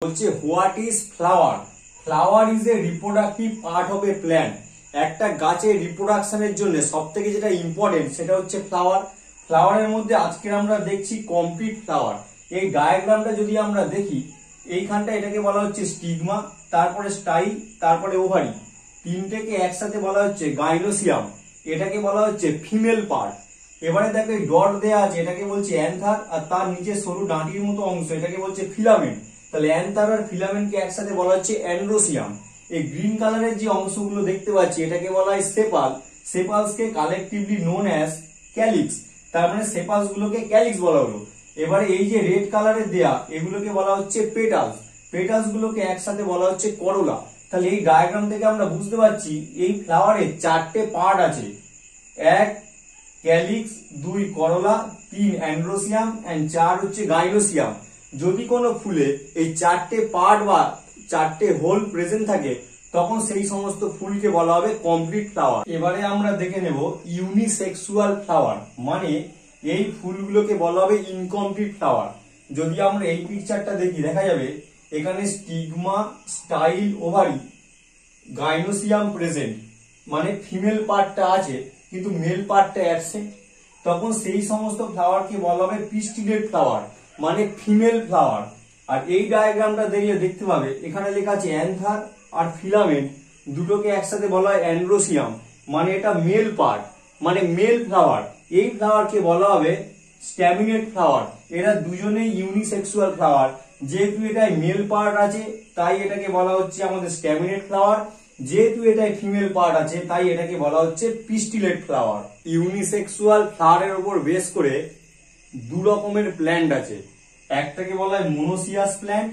বলছে what is flower. Flower is a reproductive part of A plant. একটা গাছের রিপ্রোডাকশনের জন্য সব থেকে যেটা ইম্পর্টেন্ট সেটা হচ্ছে ফ্লাওয়ার। ফ্লাওয়ারের মধ্যে আজকে আমরা দেখছি কমপ্লিট ফ্লাওয়ার। এই ডায়াগ্রামটা যদি আমরা দেখি, এইখানটা এটাকে বলা হচ্ছে স্টিগমা, তারপরে স্টাইল, তারপরে ওভারি, তিনটেকে একসাথে বলা হচ্ছে গাইনোসিয়াম, এটাকে বলা হচ্ছে ফিমেল পার্ট। এবারে দেখো এই ডট দেয়া আছে, এটাকে বলছে অ্যান্থার, আর তার নিচে সরু ডাঁটির মতো অংশ এটাকে বলছে ফিলামেন্ট। তাহলে অ্যান্থার আর ফিলামেন্টকে একসাথে বলা হচ্ছে অ্যান্ড্রোসিয়াম। এই গ্রিন কালারের যে অংশগুলো দেখতে পাচ্ছি এটাকে বলা হয় সেপাল। সেপালসকে কালেকটিভলি নোন অ্যাজ ক্যালিক্স, তার মানে সেপালস গুলোকে ক্যালিক্স বলা হলো। এবারে এই যে রেড কালারের দেয়া এগুলোকে বলা হচ্ছে পেটালস, পেটালস গুলোকে একসাথে বলা হচ্ছে করোলা। তাহলে এই ডায়াগ্রাম থেকে আমরা বুঝতে পারছি এই ফ্লাওয়ারে চারটে পার্ট আছে, এক ক্যালিক্স, দুই করোলা, তিন অ্যান্ড্রোসিয়াম এন্ড চার হচ্ছে গাইনোসিয়াম। যদি কোনো ফুলে এই চারটে পার্ট বা চারটে হোল প্রেজেন্ট থাকে তখন সেই সমস্ত ফুলকে বলা হবে কমপ্লিট ফ্লাওয়ার। এবারে আমরা দেখে নেব ইউনিসেক্সুয়াল ফ্লাওয়ার, মানে এই ফুলগুলোকে বলা হবে ইনকমপ্লিট ফ্লাওয়ার। যদি আমরা এই পিকচারটা দেখি দেখা যাবে এখানে stigma, style, ovary, gynoecium present, মানে ফিমেল পার্টটা আছে কিন্তু মেল পার্টটা অ্যাবসেন্ট। তখন সেই সমস্ত ফ্লাওয়ারকে বলা হবে পিস্টিলেট ফ্লাওয়ার, মানে ফিমেল ফ্লাওয়ার। আর এই ডায়াগ্রামটা দেখলে দেখতে পাবে এখানে লেখা আছে অ্যান্থার আর ফিলামেন্ট, দুটোকে একসাথে বলা হয় অ্যান্ড্রোসিয়াম, মানে এটা মেল পার্ট, মানে মেল ফ্লাওয়ার। এই ফ্লাওয়ারকে বলা হবে স্ট্যামিনেট ফ্লাওয়ার। এরা দুজনেই ইউনিসেক্সুয়াল ফ্লাওয়ার। যেহেতু এটাই মেল পার্ট আছে তাই এটাকে বলা হচ্ছে আমাদের স্ট্যামিনেট ফ্লাওয়ার, যেহেতু এটাই ফিমেল পার্ট আছে তাই এটাকে বলা হচ্ছে পিস্টিলেট ফ্লাওয়ার। ইউনিসেক্সুয়াল ফ্লাওয়ারের উপর বেস করে দু রকমের প্ল্যান্ট আছে, একটাকে বলা হয় মোনোসিয়াস প্ল্যান্ট,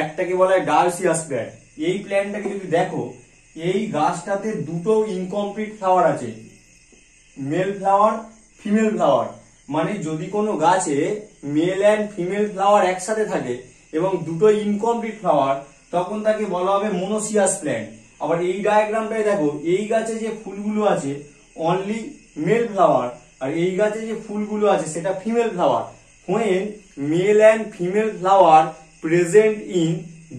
একটাকে বলা হয় ডায়োসিয়াস প্ল্যান্ট। এই প্ল্যান্টটাকে যদি দেখো, এই গাছটাতে দুটো ইনকমপ্লিট ফ্লাওয়ার আছে, মেল ফ্লাওয়ার, ফিমেল ফ্লাওয়ার। মানে যদি কোনো গাছে মেল অ্যান্ড ফিমেল ফ্লাওয়ার একসাথে থাকে এবং দুটো ইনকমপ্লিট ফ্লাওয়ার তখন তাকে বলা হবে মোনোসিয়াস প্ল্যান্ট। আবার এই ডায়াগ্রামটায় দেখো, এই গাছে যে ফুলগুলো আছে অনলি মেল ফ্লাওয়ার, আর এই গাছে যে ফুলগুলো আছে সেটা female flower. when male and female flower present in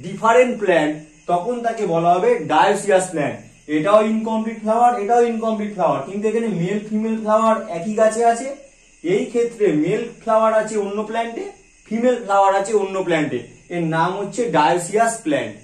different plant তখন তাকে বলা হবে ডায়োসিয়াস প্ল্যান্ট। এটাও ইনকমপ্লিট ফ্লাওয়ার, এটাও ইনকমপ্লিট ফ্লাওয়ার, কিন্তু এখানে মেল ফিমেল ফ্লাওয়ার একই গাছে আছে। এই ক্ষেত্রে মেল ফ্লাওয়ার আছে অন্য প্ল্যান্টে, ফিমেল ফ্লাওয়ার আছে অন্য প্ল্যান্টে। এর নাম হচ্ছে ডায়োসিয়াস প্ল্যান্ট।